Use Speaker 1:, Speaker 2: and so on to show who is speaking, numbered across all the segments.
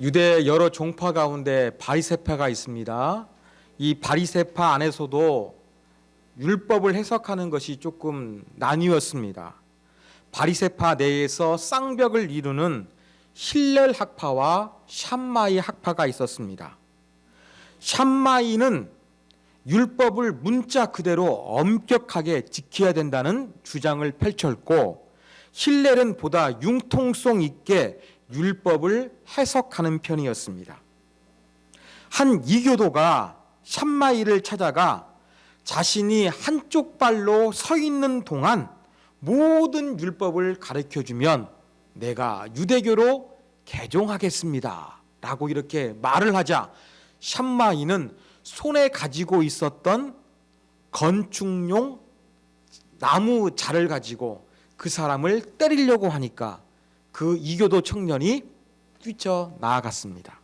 Speaker 1: 유대 여러 종파 가운데 바리새파가 있습니다. 이 바리새파 안에서도 율법을 해석하는 것이 조금 나뉘었습니다. 바리새파 내에서 쌍벽을 이루는 힐렐 학파와 샴마이 학파가 있었습니다. 샴마이는 율법을 문자 그대로 엄격하게 지켜야 된다는 주장을 펼쳤고, 힐렐은 보다 융통성 있게 율법을 해석하는 편이었습니다. 한 이교도가 샴마이를 찾아가 자신이 한쪽 발로 서 있는 동안 모든 율법을 가르쳐주면 내가 유대교로 개종하겠습니다 라고 이렇게 말을 하자, 샴마이는 손에 가지고 있었던 건축용 나무 자를 가지고 그 사람을 때리려고 하니까 그 이교도 청년이 뛰쳐나아갔습니다.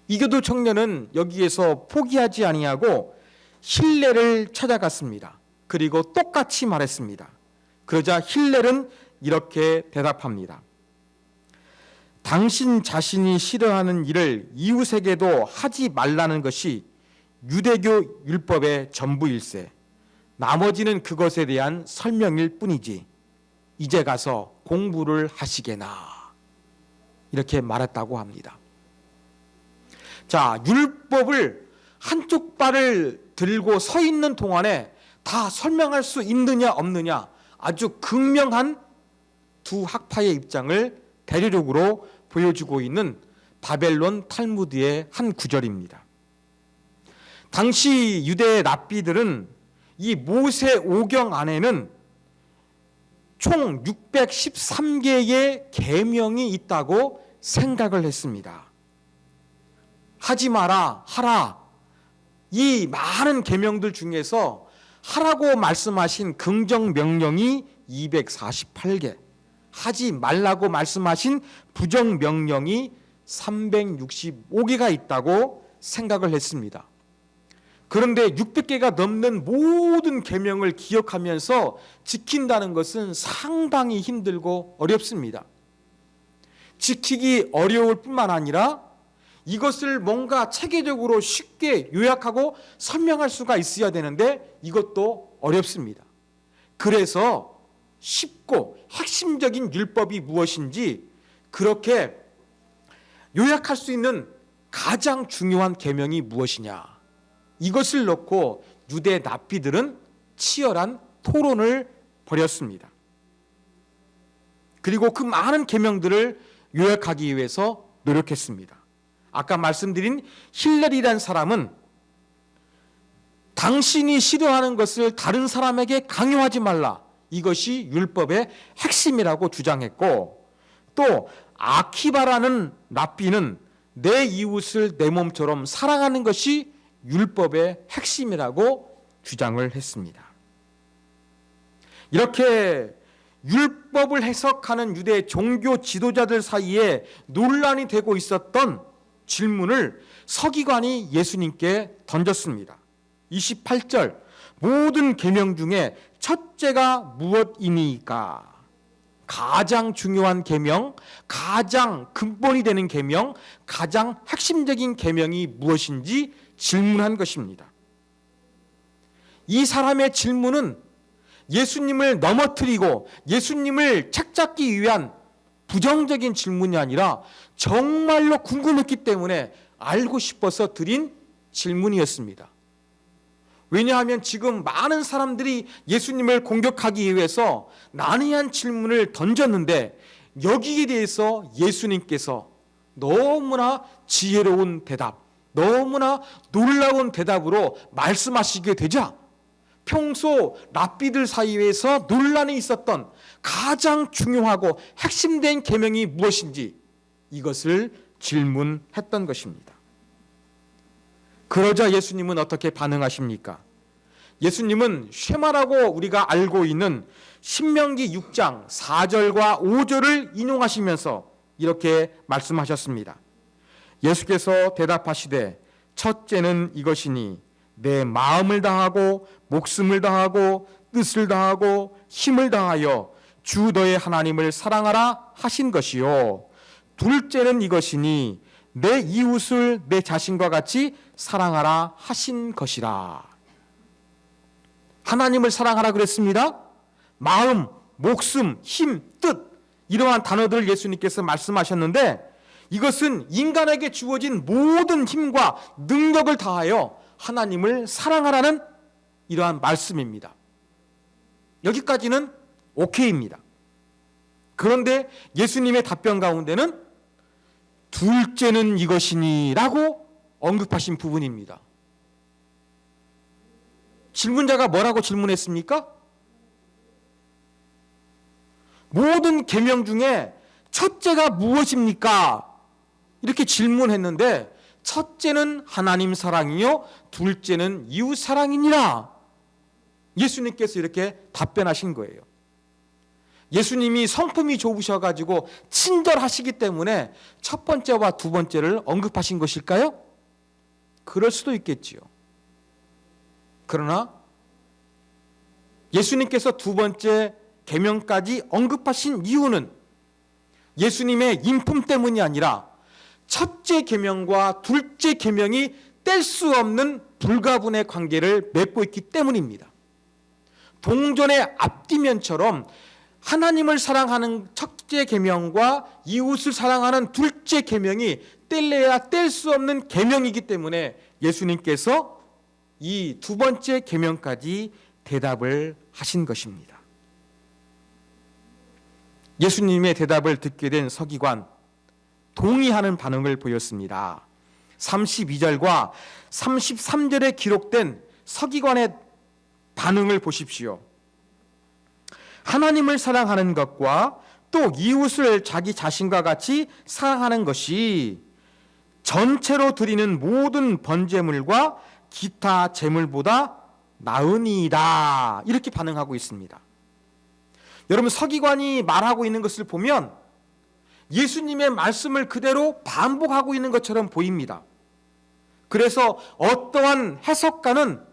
Speaker 1: 이교도 청년은 여기에서 포기하지 아니하고 힐렐을 찾아갔습니다. 그리고 똑같이 말했습니다. 그러자 힐렐은 이렇게 대답합니다. 당신 자신이 싫어하는 일을 이웃에게도 하지 말라는 것이 유대교 율법의 전부일세. 나머지는 그것에 대한 설명일 뿐이지. 이제 가서 공부를 하시게나. 이렇게 말했다고 합니다. 자, 율법을 한쪽 발을 들고 서 있는 동안에 다 설명할 수 있느냐 없느냐, 아주 극명한 두 학파의 입장을 대조적으로 보여주고 있는 바벨론 탈무드의 한 구절입니다. 당시 유대 랍비들은 이 모세 오경 안에는 총 613개의 계명이 있다고 생각을 했습니다. 하지 마라, 하라. 이 많은 계명들 중에서 하라고 말씀하신 긍정 명령이 248개, 하지 말라고 말씀하신 부정 명령이 365개가 있다고 생각을 했습니다. 그런데 600개가 넘는 모든 계명을 기억하면서 지킨다는 것은 상당히 힘들고 어렵습니다. 지키기 어려울 뿐만 아니라 이것을 뭔가 체계적으로 쉽게 요약하고 설명할 수가 있어야 되는데 이것도 어렵습니다. 그래서 쉽고 핵심적인 율법이 무엇인지 그렇게 요약할 수 있는 가장 중요한 계명이 무엇이냐, 이것을 놓고 유대 랍비들은 치열한 토론을 벌였습니다. 그리고 그 많은 계명들을 요약하기 위해서 노력했습니다. 아까 말씀드린 힐렐이라는 사람은 당신이 싫어하는 것을 다른 사람에게 강요하지 말라, 이것이 율법의 핵심이라고 주장했고, 또 아키바라는 랍비는 내 이웃을 내 몸처럼 사랑하는 것이 율법의 핵심이라고 주장을 했습니다. 이렇게 율법을 해석하는 유대 종교 지도자들 사이에 논란이 되고 있었던 질문을 서기관이 예수님께 던졌습니다. 28절, 모든 계명 중에 첫째가 무엇이니까? 가장 중요한 계명, 가장 근본이 되는 계명, 가장 핵심적인 계명이 무엇인지 질문한 것입니다. 이 사람의 질문은 예수님을 넘어뜨리고 예수님을 책잡기 위한 부정적인 질문이 아니라 정말로 궁금했기 때문에 알고 싶어서 드린 질문이었습니다. 왜냐하면 지금 많은 사람들이 예수님을 공격하기 위해서 난해한 질문을 던졌는데 여기에 대해서 예수님께서 너무나 지혜로운 대답, 너무나 놀라운 대답으로 말씀하시게 되자 평소 랍비들 사이에서 논란이 있었던 가장 중요하고 핵심된 계명이 무엇인지 이것을 질문했던 것입니다. 그러자 예수님은 어떻게 반응하십니까? 예수님은 쉐마라고 우리가 알고 있는 신명기 6장 4절과 5절을 인용하시면서 이렇게 말씀하셨습니다. 예수께서 대답하시되 첫째는 이것이니 내 마음을 다하고 목숨을 다하고 뜻을 다하고 힘을 다하여 주 너의 하나님을 사랑하라 하신 것이요 둘째는 이것이니 내 이웃을 내 자신과 같이 사랑하라 하신 것이라. 하나님을 사랑하라 그랬습니다. 마음, 목숨, 힘, 뜻, 이러한 단어들을 예수님께서 말씀하셨는데, 이것은 인간에게 주어진 모든 힘과 능력을 다하여 하나님을 사랑하라는 이러한 말씀입니다. 여기까지는 오케이입니다. 그런데 예수님의 답변 가운데는 둘째는 이것이니 라고 언급하신 부분입니다. 질문자가 뭐라고 질문했습니까? 모든 계명 중에 첫째가 무엇입니까? 이렇게 질문했는데, 첫째는 하나님 사랑이요 둘째는 이웃 사랑이니라. 예수님께서 이렇게 답변하신 거예요. 예수님이 성품이 좋으셔가지고 친절하시기 때문에 첫 번째와 두 번째를 언급하신 것일까요? 그럴 수도 있겠지요. 그러나 예수님께서 두 번째 계명까지 언급하신 이유는 예수님의 인품 때문이 아니라 첫째 계명과 둘째 계명이 뗄 수 없는 불가분의 관계를 맺고 있기 때문입니다. 동전의 앞뒤면처럼 하나님을 사랑하는 첫째 계명과 이웃을 사랑하는 둘째 계명이 뗄래야 뗄 수 없는 계명이기 때문에 예수님께서 이 두 번째 계명까지 대답을 하신 것입니다. 예수님의 대답을 듣게 된 서기관, 동의하는 반응을 보였습니다. 32절과 33절에 기록된 서기관의 반응을 보십시오. 하나님을 사랑하는 것과 또 이웃을 자기 자신과 같이 사랑하는 것이 전체로 드리는 모든 번제물과 기타 제물보다 나으니이다. 이렇게 반응하고 있습니다. 여러분, 서기관이 말하고 있는 것을 보면 예수님의 말씀을 그대로 반복하고 있는 것처럼 보입니다. 그래서 어떠한 해석가는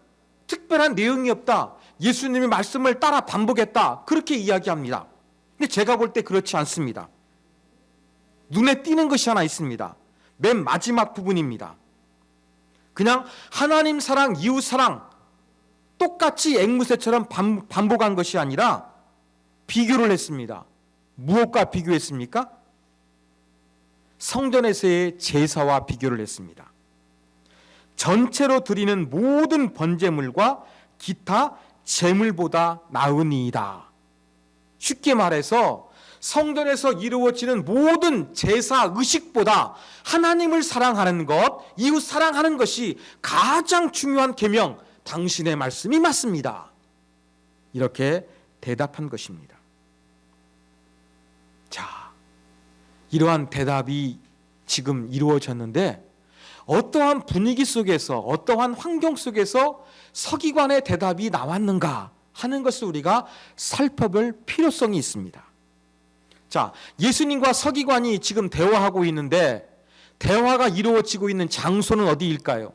Speaker 1: 특별한 내용이 없다, 예수님의 말씀을 따라 반복했다, 그렇게 이야기합니다. 근데 제가 볼 때 그렇지 않습니다. 눈에 띄는 것이 하나 있습니다. 맨 마지막 부분입니다. 그냥 하나님 사랑, 이웃 사랑 똑같이 앵무새처럼 반복한 것이 아니라 비교를 했습니다. 무엇과 비교했습니까? 성전에서의 제사와 비교를 했습니다. 전체로 드리는 모든 번제물과 기타 제물보다 나으니이다. 쉽게 말해서 성전에서 이루어지는 모든 제사 의식보다 하나님을 사랑하는 것, 이웃 사랑하는 것이 가장 중요한 계명, 당신의 말씀이 맞습니다. 이렇게 대답한 것입니다. 자, 이러한 대답이 지금 이루어졌는데 어떠한 분위기 속에서, 어떠한 환경 속에서 서기관의 대답이 나왔는가 하는 것을 우리가 살펴볼 필요성이 있습니다. 자, 예수님과 서기관이 지금 대화하고 있는데 대화가 이루어지고 있는 장소는 어디일까요?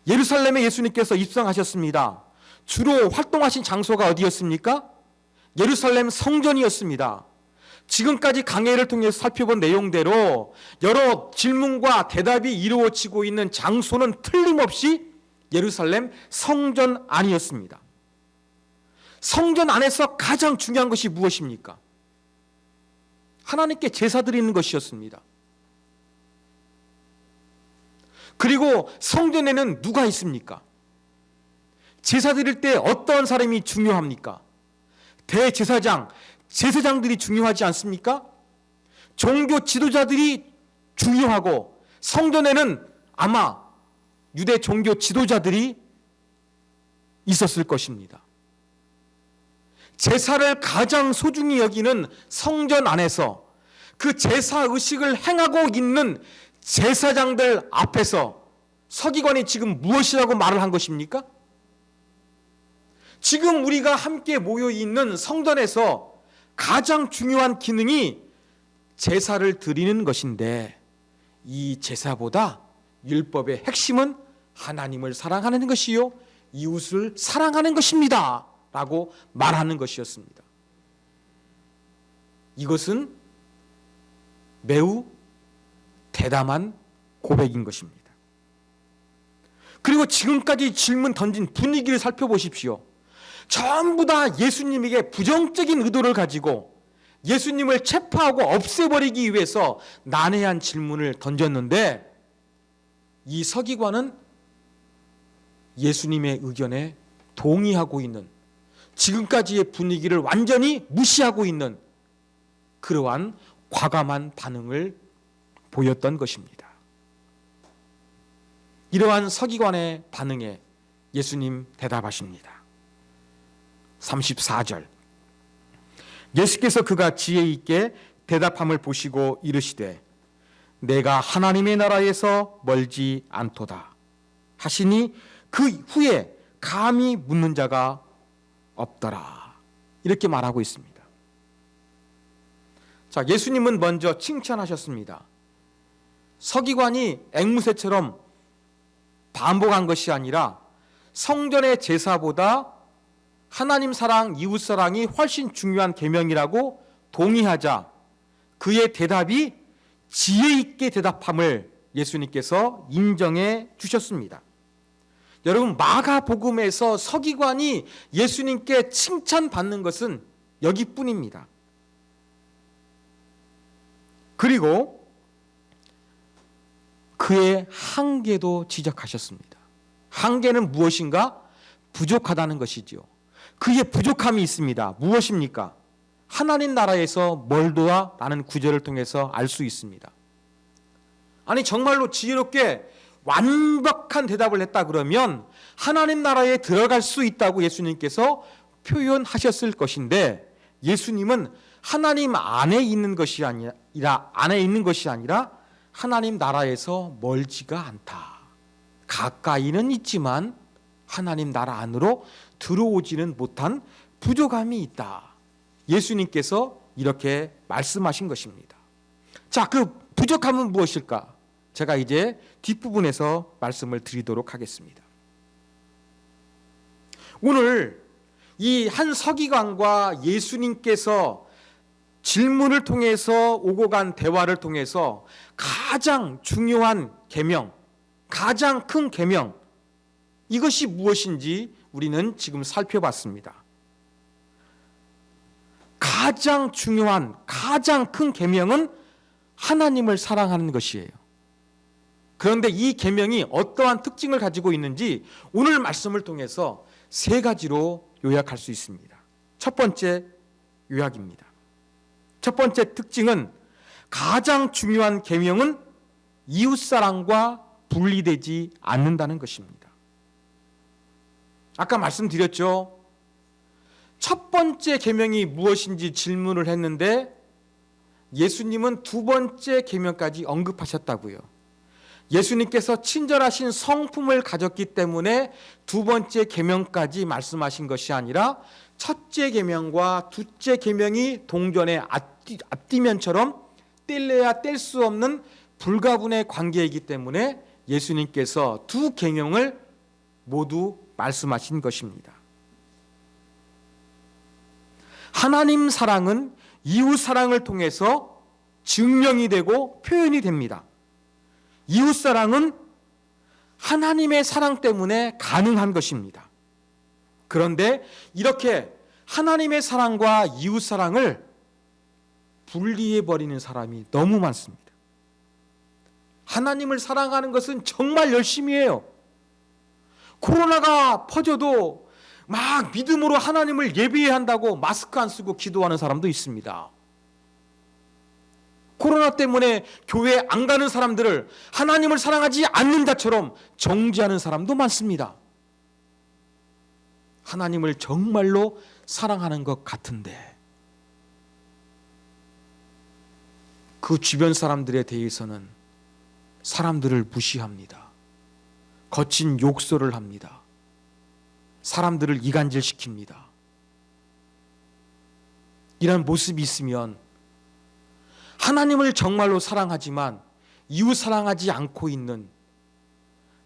Speaker 1: 예루살렘에 예수님께서 입성하셨습니다. 주로 활동하신 장소가 어디였습니까? 예루살렘 성전이었습니다. 지금까지 강해를 통해서 살펴본 내용대로 여러 질문과 대답이 이루어지고 있는 장소는 틀림없이 예루살렘 성전 안이었습니다. 성전 안에서 가장 중요한 것이 무엇입니까? 하나님께 제사 드리는 것이었습니다. 그리고 성전에는 누가 있습니까? 제사 드릴 때 어떤 사람이 중요합니까? 대제사장, 제사장들이 중요하지 않습니까? 종교 지도자들이 중요하고 성전에는 아마 유대 종교 지도자들이 있었을 것입니다. 제사를 가장 소중히 여기는 성전 안에서 그 제사 의식을 행하고 있는 제사장들 앞에서 서기관이 지금 무엇이라고 말을 한 것입니까? 지금 우리가 함께 모여 있는 성전에서 가장 중요한 기능이 제사를 드리는 것인데 이 제사보다 율법의 핵심은 하나님을 사랑하는 것이요 이웃을 사랑하는 것입니다 라고 말하는 것이었습니다. 이것은 매우 대담한 고백인 것입니다. 그리고 지금까지 질문 던진 분위기를 살펴보십시오. 전부 다 예수님에게 부정적인 의도를 가지고 예수님을 체포하고 없애버리기 위해서 난해한 질문을 던졌는데, 이 서기관은 예수님의 의견에 동의하고 있는, 지금까지의 분위기를 완전히 무시하고 있는 그러한 과감한 반응을 보였던 것입니다. 이러한 서기관의 반응에 예수님 대답하십니다. 34절, 예수께서 그가 지혜 있게 대답함을 보시고 이르시되 내가 하나님의 나라에서 멀지 않도다 하시니 그 후에 감히 묻는 자가 없더라. 이렇게 말하고 있습니다. 자, 예수님은 먼저 칭찬하셨습니다. 서기관이 앵무새처럼 반복한 것이 아니라 성전의 제사보다 하나님 사랑, 이웃 사랑이 훨씬 중요한 계명이라고 동의하자 그의 대답이 지혜 있게 대답함을 예수님께서 인정해 주셨습니다. 여러분, 마가복음에서 서기관이 예수님께 칭찬받는 것은 여기뿐입니다. 그리고 그의 한계도 지적하셨습니다. 한계는 무엇인가? 부족하다는 것이지요. 그의 부족함이 있습니다. 무엇입니까? 하나님 나라에서 멀도다라는 구절을 통해서 알 수 있습니다. 아니, 정말로 지혜롭게 완벽한 대답을 했다 그러면 하나님 나라에 들어갈 수 있다고 예수님께서 표현하셨을 것인데, 예수님은 하나님 안에 있는 것이 아니라 하나님 나라에서 멀지가 않다. 가까이는 있지만 하나님 나라 안으로 들어오지는 못한 부족함이 있다. 예수님께서 이렇게 말씀하신 것입니다. 자, 그 부족함은 무엇일까? 제가 이제 뒷부분에서 말씀을 드리도록 하겠습니다. 오늘 이 한 서기관과 예수님께서 질문을 통해서 오고 간 대화를 통해서 가장 중요한 계명, 가장 큰 계명, 이것이 무엇인지 우리는 지금 살펴봤습니다. 가장 중요한, 가장 큰 계명은 하나님을 사랑하는 것이에요. 그런데 이 계명이 어떠한 특징을 가지고 있는지 오늘 말씀을 통해서 세 가지로 요약할 수 있습니다. 첫 번째 요약입니다. 첫 번째 특징은 가장 중요한 계명은 이웃사랑과 분리되지 않는다는 것입니다. 아까 말씀드렸죠. 첫 번째 계명이 무엇인지 질문을 했는데 예수님은 두 번째 계명까지 언급하셨다고요. 예수님께서 친절하신 성품을 가졌기 때문에 두 번째 계명까지 말씀하신 것이 아니라 첫째 계명과 둘째 계명이 동전의 앞뒤면처럼 뗄래야 뗄 수 없는 불가분의 관계이기 때문에 예수님께서 두 계명을 모두 말씀하신 것입니다. 하나님 사랑은 이웃 사랑을 통해서 증명이 되고 표현이 됩니다. 이웃 사랑은 하나님의 사랑 때문에 가능한 것입니다. 그런데 이렇게 하나님의 사랑과 이웃 사랑을 분리해버리는 사람이 너무 많습니다. 하나님을 사랑하는 것은 정말 열심히 해요. 코로나가 퍼져도 막 믿음으로 하나님을 예배해야 한다고 마스크 안 쓰고 기도하는 사람도 있습니다. 코로나 때문에 교회 안 가는 사람들을 하나님을 사랑하지 않는 자처럼 정죄하는 사람도 많습니다. 하나님을 정말로 사랑하는 것 같은데 그 주변 사람들에 대해서는 사람들을 무시합니다. 거친 욕설을 합니다. 사람들을 이간질시킵니다. 이런 모습이 있으면 하나님을 정말로 사랑하지만 이웃 사랑하지 않고 있는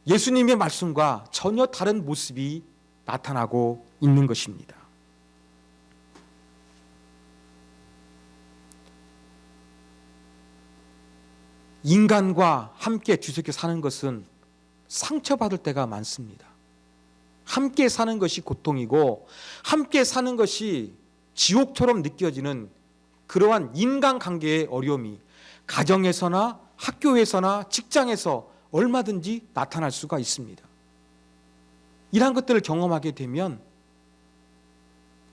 Speaker 1: 예수님의 말씀과 전혀 다른 모습이 나타나고 있는 것입니다. 인간과 함께 뒤섞여 사는 것은 상처받을 때가 많습니다. 함께 사는 것이 고통이고 함께 사는 것이 지옥처럼 느껴지는 그러한 인간관계의 어려움이 가정에서나 학교에서나 직장에서 얼마든지 나타날 수가 있습니다. 이러한 것들을 경험하게 되면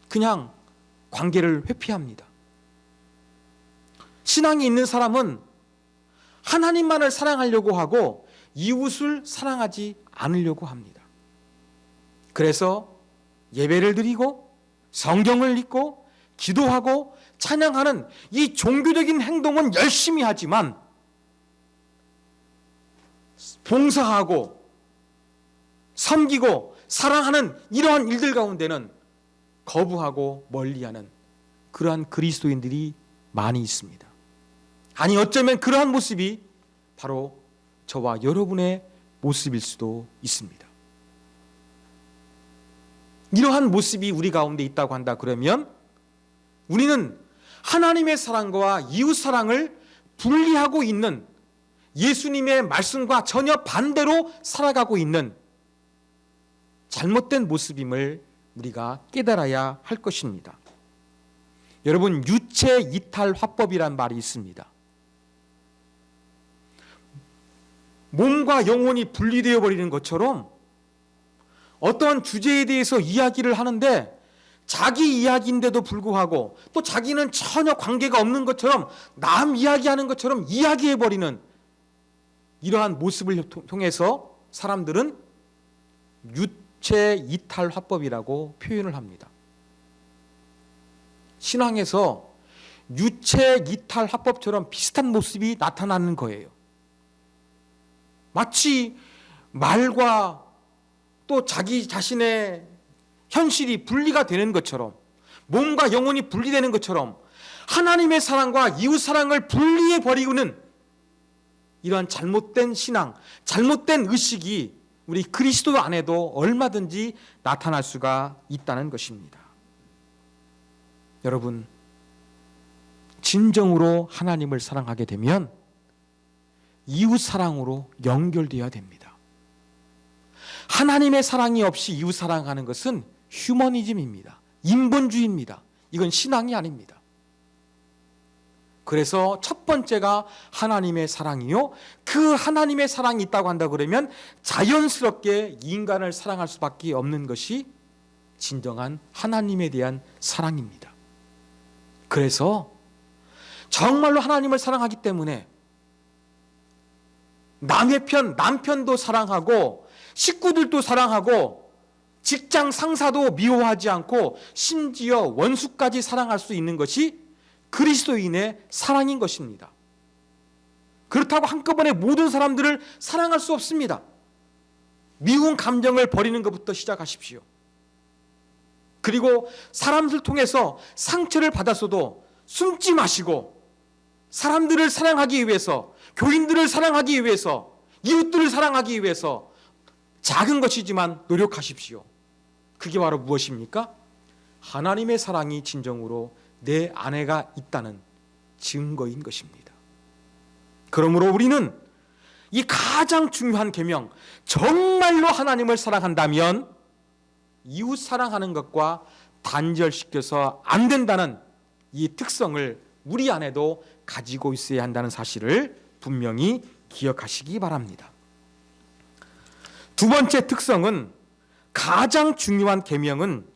Speaker 1: 그냥 관계를 회피합니다. 신앙이 있는 사람은 하나님만을 사랑하려고 하고 이웃을 사랑하지 않으려고 합니다. 그래서 예배를 드리고 성경을 읽고 기도하고 찬양하는 이 종교적인 행동은 열심히 하지만 봉사하고 섬기고 사랑하는 이러한 일들 가운데는 거부하고 멀리하는 그러한 그리스도인들이 많이 있습니다. 아니 어쩌면 그러한 모습이 바로 저와 여러분의 모습일 수도 있습니다. 이러한 모습이 우리 가운데 있다고 한다 그러면 우리는 하나님의 사랑과 이웃 사랑을 분리하고 있는 예수님의 말씀과 전혀 반대로 살아가고 있는 잘못된 모습임을 우리가 깨달아야 할 것입니다. 여러분, 유체 이탈 화법이란 말이 있습니다. 몸과 영혼이 분리되어 버리는 것처럼 어떤 주제에 대해서 이야기를 하는데 자기 이야기인데도 불구하고 또 자기는 전혀 관계가 없는 것처럼 남 이야기하는 것처럼 이야기해버리는 이러한 모습을 통해서 사람들은 유체 이탈 화법이라고 표현을 합니다. 신앙에서 유체 이탈 화법처럼 비슷한 모습이 나타나는 거예요. 마치 말과 또 자기 자신의 현실이 분리가 되는 것처럼 몸과 영혼이 분리되는 것처럼 하나님의 사랑과 이웃 사랑을 분리해 버리고는 이러한 잘못된 신앙, 잘못된 의식이 우리 그리스도 안에도 얼마든지 나타날 수가 있다는 것입니다. 여러분, 진정으로 하나님을 사랑하게 되면 이웃 사랑으로 연결되어야 됩니다. 하나님의 사랑이 없이 이웃 사랑하는 것은 휴머니즘입니다. 인본주의입니다. 이건 신앙이 아닙니다. 그래서 첫 번째가 하나님의 사랑이요. 그 하나님의 사랑이 있다고 한다 그러면 자연스럽게 인간을 사랑할 수밖에 없는 것이 진정한 하나님에 대한 사랑입니다. 그래서 정말로 하나님을 사랑하기 때문에 남의 편, 남편도 사랑하고 식구들도 사랑하고 직장 상사도 미워하지 않고 심지어 원수까지 사랑할 수 있는 것이 그리스도인의 사랑인 것입니다. 그렇다고 한꺼번에 모든 사람들을 사랑할 수 없습니다. 미운 감정을 버리는 것부터 시작하십시오. 그리고 사람들 통해서 상처를 받았어도 숨지 마시고 사람들을 사랑하기 위해서, 교인들을 사랑하기 위해서, 이웃들을 사랑하기 위해서 작은 것이지만 노력하십시오. 그게 바로 무엇입니까? 하나님의 사랑이 진정으로 내 안에가 있다는 증거인 것입니다. 그러므로 우리는 이 가장 중요한 계명, 정말로 하나님을 사랑한다면 이웃 사랑하는 것과 단절시켜서 안 된다는 이 특성을 우리 안에도 가지고 있어야 한다는 사실을 분명히 기억하시기 바랍니다. 두 번째 특성은, 가장 중요한 계명은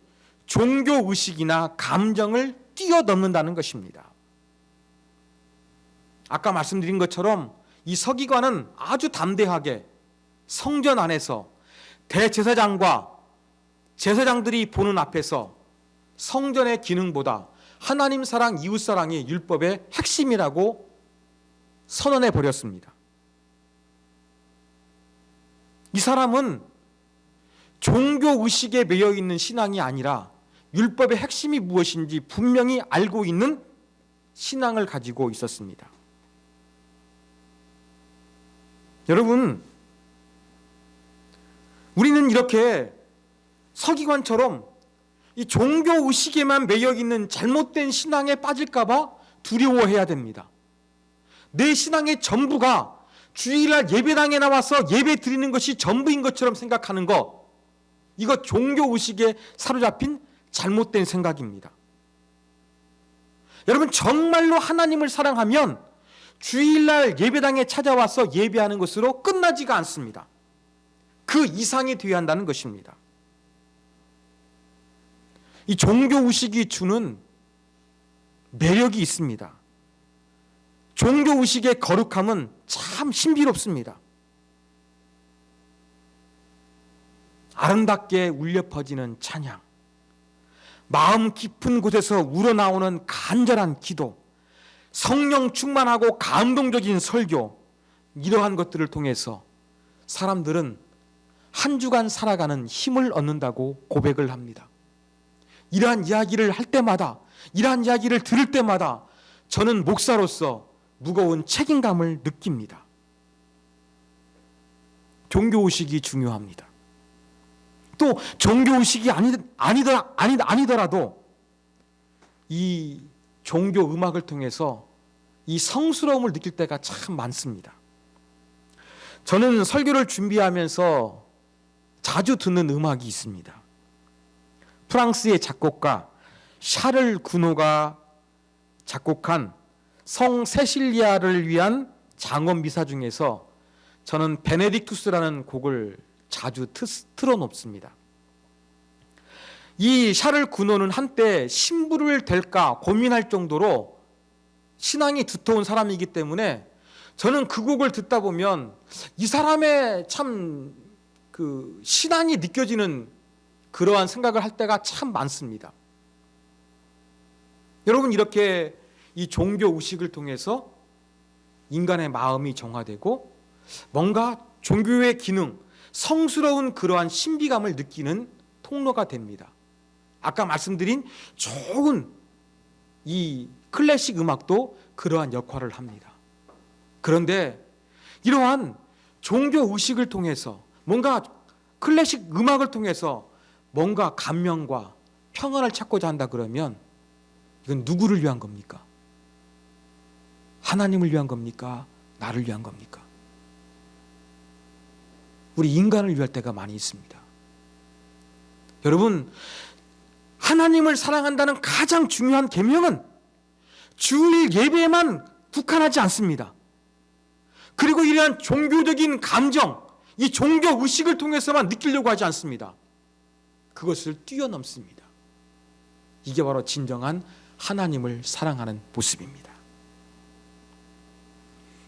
Speaker 1: 종교의식이나 감정을 뛰어넘는다는 것입니다. 아까 말씀드린 것처럼 이 서기관은 아주 담대하게 성전 안에서 대제사장과 제사장들이 보는 앞에서 성전의 기능보다 하나님 사랑, 이웃 사랑이 율법의 핵심이라고 선언해 버렸습니다. 이 사람은 종교의식에 매여 있는 신앙이 아니라 율법의 핵심이 무엇인지 분명히 알고 있는 신앙을 가지고 있었습니다. 여러분, 우리는 이렇게 서기관처럼 이 종교의식에만 매여 있는 잘못된 신앙에 빠질까 봐 두려워해야 됩니다. 내 신앙의 전부가 주일날 예배당에 나와서 예배 드리는 것이 전부인 것처럼 생각하는 것, 이거 종교의식에 사로잡힌 잘못된 생각입니다. 여러분, 정말로 하나님을 사랑하면 주일날 예배당에 찾아와서 예배하는 것으로 끝나지가 않습니다. 그 이상이 되어야 한다는 것입니다. 이 종교의식이 주는 매력이 있습니다. 종교의식의 거룩함은 참 신비롭습니다. 아름답게 울려 퍼지는 찬양, 마음 깊은 곳에서 우러나오는 간절한 기도, 성령 충만하고 감동적인 설교, 이러한 것들을 통해서 사람들은 한 주간 살아가는 힘을 얻는다고 고백을 합니다. 이러한 이야기를 할 때마다, 이러한 이야기를 들을 때마다 저는 목사로서 무거운 책임감을 느낍니다. 종교의식이 중요합니다. 또 종교의식이 아니더라도 이 종교 음악을 통해서 이 성스러움을 느낄 때가 참 많습니다. 저는 설교를 준비하면서 자주 듣는 음악이 있습니다. 프랑스의 작곡가 샤를 구노가 작곡한 성 세실리아를 위한 장원 미사 중에서 저는 베네딕투스라는 곡을 자주 틀어놓습니다. 이 샤를 구노는 한때 신부를 될까 고민할 정도로 신앙이 두터운 사람이기 때문에 저는 그 곡을 듣다 보면 이 사람의 참 그 신앙이 느껴지는 그러한 생각을 할 때가 참 많습니다. 여러분, 이렇게 이 종교 의식을 통해서 인간의 마음이 정화되고 뭔가 종교의 기능, 성스러운 그러한 신비감을 느끼는 통로가 됩니다. 아까 말씀드린 좋은 이 클래식 음악도 그러한 역할을 합니다. 그런데 이러한 종교 의식을 통해서, 뭔가 클래식 음악을 통해서 뭔가 감명과 평안을 찾고자 한다 그러면 이건 누구를 위한 겁니까? 하나님을 위한 겁니까? 나를 위한 겁니까? 우리 인간을 위할 때가 많이 있습니다. 여러분, 하나님을 사랑한다는 가장 중요한 계명은 주일 예배에만 국한하지 않습니다. 그리고 이러한 종교적인 감정, 이 종교 의식을 통해서만 느끼려고 하지 않습니다. 그것을 뛰어넘습니다. 이게 바로 진정한 하나님을 사랑하는 모습입니다.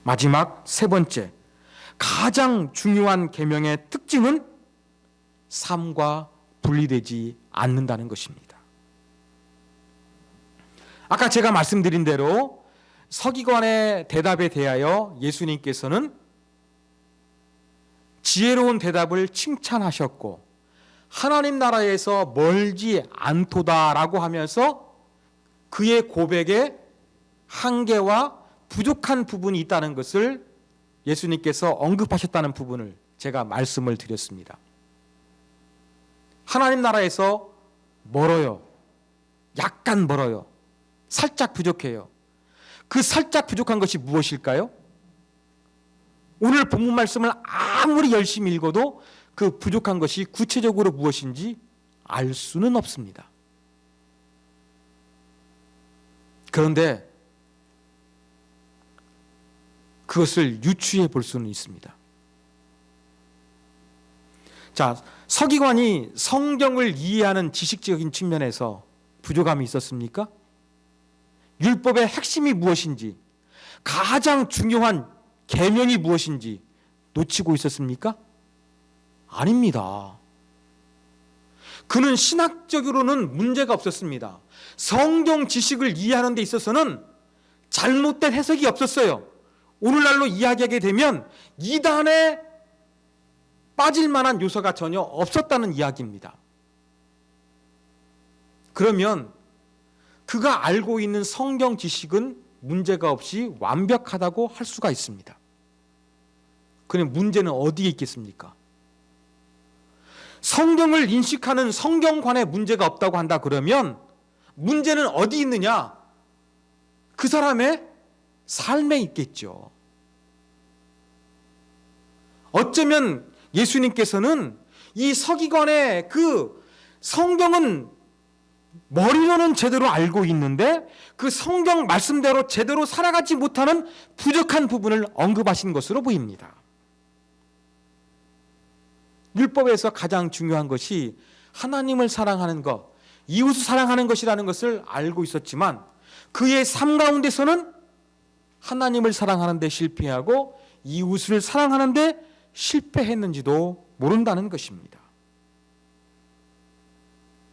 Speaker 1: 마지막 세 번째, 가장 중요한 계명의 특징은 삶과 분리되지 않는다는 것입니다. 아까 제가 말씀드린 대로 서기관의 대답에 대하여 예수님께서는 지혜로운 대답을 칭찬하셨고 하나님 나라에서 멀지 않도다라고 하면서 그의 고백에 한계와 부족한 부분이 있다는 것을 예수님께서 언급하셨다는 부분을 제가 말씀을 드렸습니다. 하나님 나라에서 멀어요. 약간 멀어요. 살짝 부족해요. 그 살짝 부족한 것이 무엇일까요? 오늘 본문 말씀을 아무리 열심히 읽어도 그 부족한 것이 구체적으로 무엇인지 알 수는 없습니다. 그런데 그것을 유추해 볼 수는 있습니다. 자, 서기관이 성경을 이해하는 지식적인 측면에서 부족함이 있었습니까? 율법의 핵심이 무엇인지, 가장 중요한 계명이 무엇인지 놓치고 있었습니까? 아닙니다. 그는 신학적으로는 문제가 없었습니다. 성경 지식을 이해하는 데 있어서는 잘못된 해석이 없었어요. 오늘날로 이야기하게 되면 이단에 빠질 만한 요소가 전혀 없었다는 이야기입니다. 그러면 그가 알고 있는 성경 지식은 문제가 없이 완벽하다고 할 수가 있습니다. 그럼 문제는 어디에 있겠습니까? 성경을 인식하는 성경관에 문제가 없다고 한다 그러면 문제는 어디 있느냐? 그 사람의 삶에 있겠죠. 어쩌면 예수님께서는 이 서기관의 그 성경은 머리로는 제대로 알고 있는데 그 성경 말씀대로 제대로 살아가지 못하는 부족한 부분을 언급하신 것으로 보입니다. 율법에서 가장 중요한 것이 하나님을 사랑하는 것, 이웃을 사랑하는 것이라는 것을 알고 있었지만 그의 삶 가운데서는 하나님을 사랑하는 데 실패하고 이웃을 사랑하는 데 실패했는지도 모른다는 것입니다.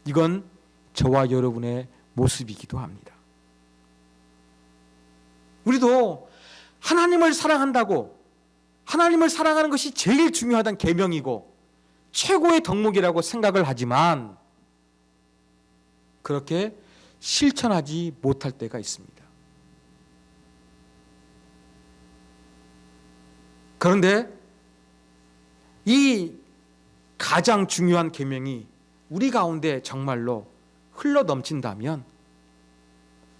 Speaker 1: 이건 저와 여러분의 모습이기도 합니다. 우리도 하나님을 사랑한다고 하나님을 사랑하는 것이 제일 중요하다는 계명이고 최고의 덕목이라고 생각을 하지만 그렇게 실천하지 못할 때가 있습니다. 그런데 이 가장 중요한 계명이 우리 가운데 정말로 흘러 넘친다면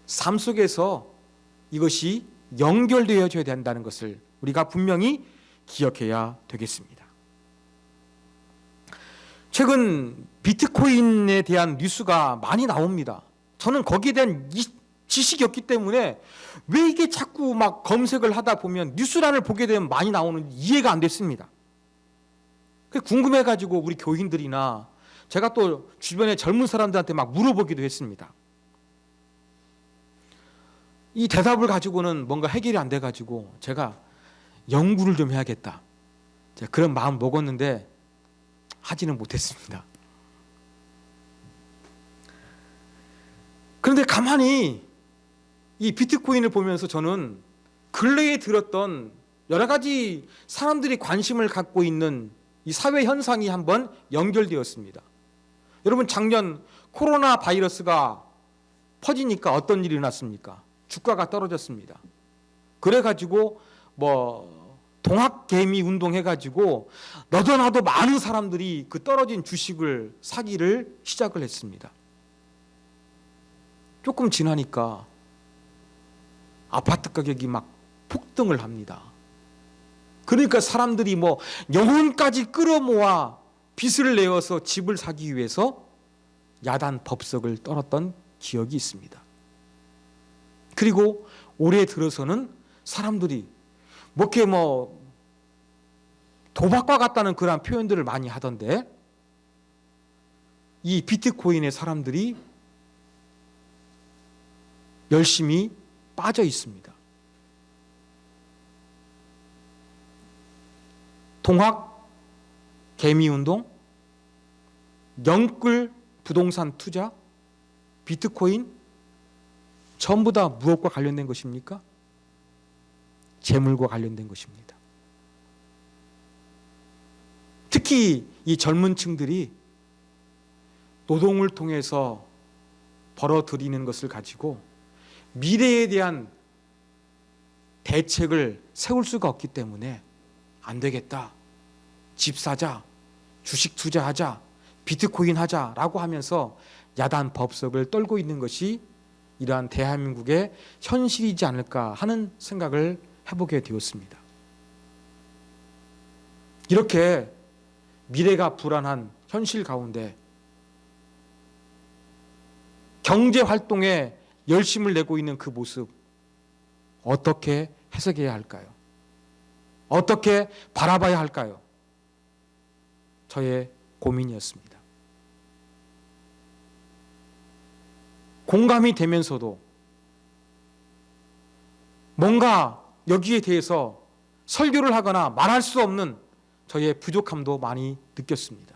Speaker 1: 삶 속에서 이것이 연결되어져야 된다는 것을 우리가 분명히 기억해야 되겠습니다. 최근 비트코인에 대한 뉴스가 많이 나옵니다. 저는 거기에 대한 지식이 없기 때문에 왜 이게 자꾸 막 검색을 하다 보면 뉴스란을 보게 되면 많이 나오는지 이해가 안 됐습니다. 궁금해가지고 우리 교인들이나 제가 또 주변의 젊은 사람들한테 막 물어보기도 했습니다. 이 대답을 가지고는 뭔가 해결이 안 돼가지고 제가 연구를 좀 해야겠다. 그런 마음 먹었는데 하지는 못했습니다. 그런데 가만히 이 비트코인을 보면서 저는 근래에 들었던 여러 가지 사람들이 관심을 갖고 있는 이 사회 현상이 한번 연결되었습니다. 여러분, 작년 코로나 바이러스가 퍼지니까 어떤 일이 일어났습니까? 주가가 떨어졌습니다. 그래가지고 동학개미 운동해가지고 너도 나도 많은 사람들이 그 떨어진 주식을 사기를 시작을 했습니다. 조금 지나니까 아파트 가격이 막 폭등을 합니다. 그러니까 사람들이 영혼까지 끌어모아 빚을 내어서 집을 사기 위해서 야단 법석을 떨었던 기억이 있습니다. 그리고 올해 들어서는 사람들이 이렇게 도박과 같다는 그런 표현들을 많이 하던데 이 비트코인의 사람들이 열심히 빠져 있습니다. 동학 개미운동, 영끌 부동산 투자, 비트코인 전부 다 무엇과 관련된 것입니까? 재물과 관련된 것입니다. 특히 이 젊은 층들이 노동을 통해서 벌어들이는 것을 가지고 미래에 대한 대책을 세울 수가 없기 때문에 안 되겠다. 집 사자, 주식 투자하자, 비트코인 하자라고 하면서 야단 법석을 떨고 있는 것이 이러한 대한민국의 현실이지 않을까 하는 생각을 해보게 되었습니다. 이렇게 미래가 불안한 현실 가운데 경제 활동에 열심을 내고 있는 그 모습 어떻게 해석해야 할까요? 어떻게 바라봐야 할까요? 저의 고민이었습니다. 공감이 되면서도 뭔가 여기에 대해서 설교를 하거나 말할 수 없는 저의 부족함도 많이 느꼈습니다.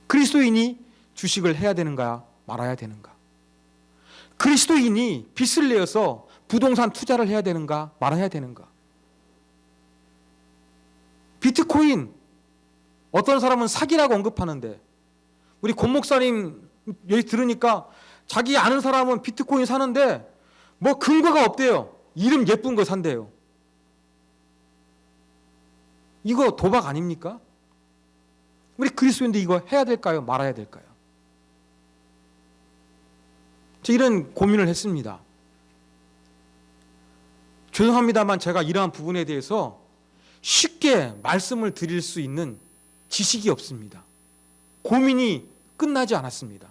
Speaker 1: 그리스도인이 주식을 해야 되는가 말아야 되는가? 그리스도인이 빚을 내어서 부동산 투자를 해야 되는가 말아야 되는가? 비트코인 어떤 사람은 사기라고 언급하는데 우리 권 목사님 여기 들으니까 자기 아는 사람은 비트코인 사는데 근거가 없대요. 이름 예쁜 거 산대요. 이거 도박 아닙니까? 우리 그리스도인들 이거 해야 될까요? 말아야 될까요? 저 이런 고민을 했습니다. 죄송합니다만 제가 이러한 부분에 대해서 쉽게 말씀을 드릴 수 있는 지식이 없습니다. 고민이 끝나지 않았습니다.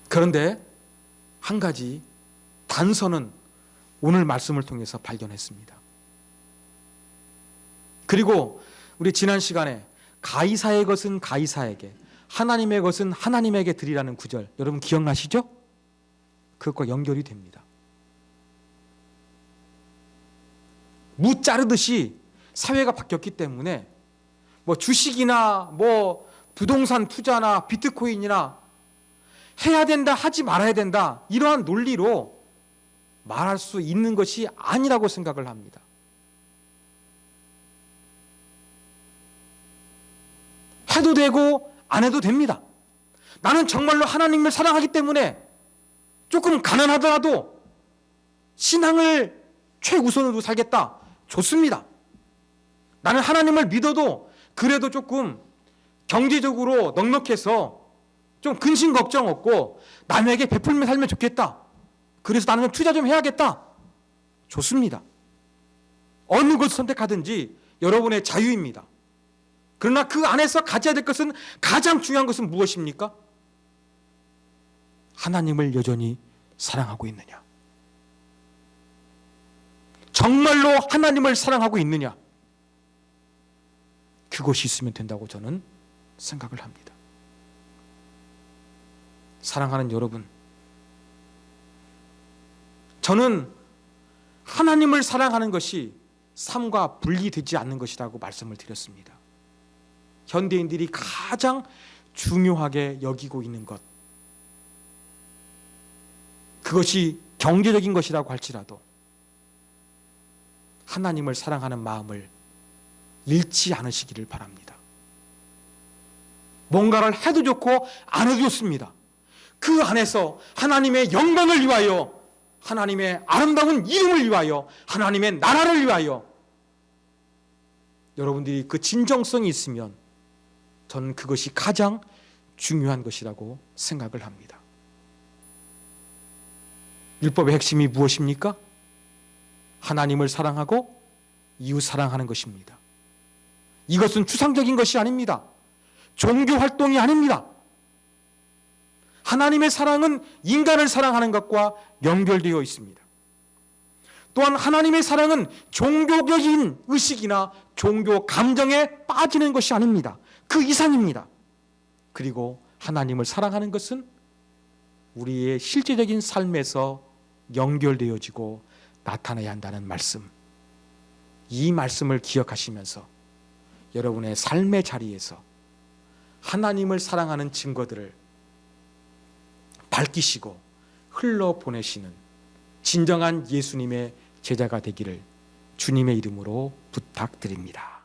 Speaker 1: 그런데 한 가지 단서는 오늘 말씀을 통해서 발견했습니다. 그리고 우리 지난 시간에 가이사의 것은 가이사에게, 하나님의 것은 하나님에게 드리라는 구절, 여러분 기억나시죠? 그것과 연결이 됩니다. 무 자르듯이 사회가 바뀌었기 때문에 뭐 주식이나 뭐 부동산 투자나 비트코인이나 해야 된다, 하지 말아야 된다, 이러한 논리로 말할 수 있는 것이 아니라고 생각을 합니다. 해도 되고 안 해도 됩니다. 나는 정말로 하나님을 사랑하기 때문에 조금 가난하더라도 신앙을 최우선으로 살겠다. 좋습니다. 나는 하나님을 믿어도 그래도 조금 경제적으로 넉넉해서 좀 근심 걱정 없고 남에게 베풀며 살면 좋겠다. 그래서 나는 좀 투자 좀 해야겠다. 좋습니다. 어느 것을 선택하든지 여러분의 자유입니다. 그러나 그 안에서 가져야 될 것은, 가장 중요한 것은 무엇입니까? 하나님을 여전히 사랑하고 있느냐? 정말로 하나님을 사랑하고 있느냐? 그것이 있으면 된다고 저는 생각을 합니다. 사랑하는 여러분, 저는 하나님을 사랑하는 것이 삶과 분리되지 않는 것이라고 말씀을 드렸습니다. 현대인들이 가장 중요하게 여기고 있는 것, 그것이 경제적인 것이라고 할지라도 하나님을 사랑하는 마음을 잃지 않으시기를 바랍니다. 뭔가를 해도 좋고 안 해도 좋습니다. 그 안에서 하나님의 영광을 위하여, 하나님의 아름다운 이름을 위하여, 하나님의 나라를 위하여 여러분들이 그 진정성이 있으면 저는 그것이 가장 중요한 것이라고 생각을 합니다. 율법의 핵심이 무엇입니까? 하나님을 사랑하고 이웃 사랑하는 것입니다. 이것은 추상적인 것이 아닙니다. 종교 활동이 아닙니다. 하나님의 사랑은 인간을 사랑하는 것과 연결되어 있습니다. 또한 하나님의 사랑은 종교적인 의식이나 종교 감정에 빠지는 것이 아닙니다. 그 이상입니다. 그리고 하나님을 사랑하는 것은 우리의 실제적인 삶에서 연결되어지고 나타나야 한다는 말씀, 이 말씀을 기억하시면서 여러분의 삶의 자리에서 하나님을 사랑하는 증거들을 밝히시고 흘러보내시는 진정한 예수님의 제자가 되기를 주님의 이름으로 부탁드립니다.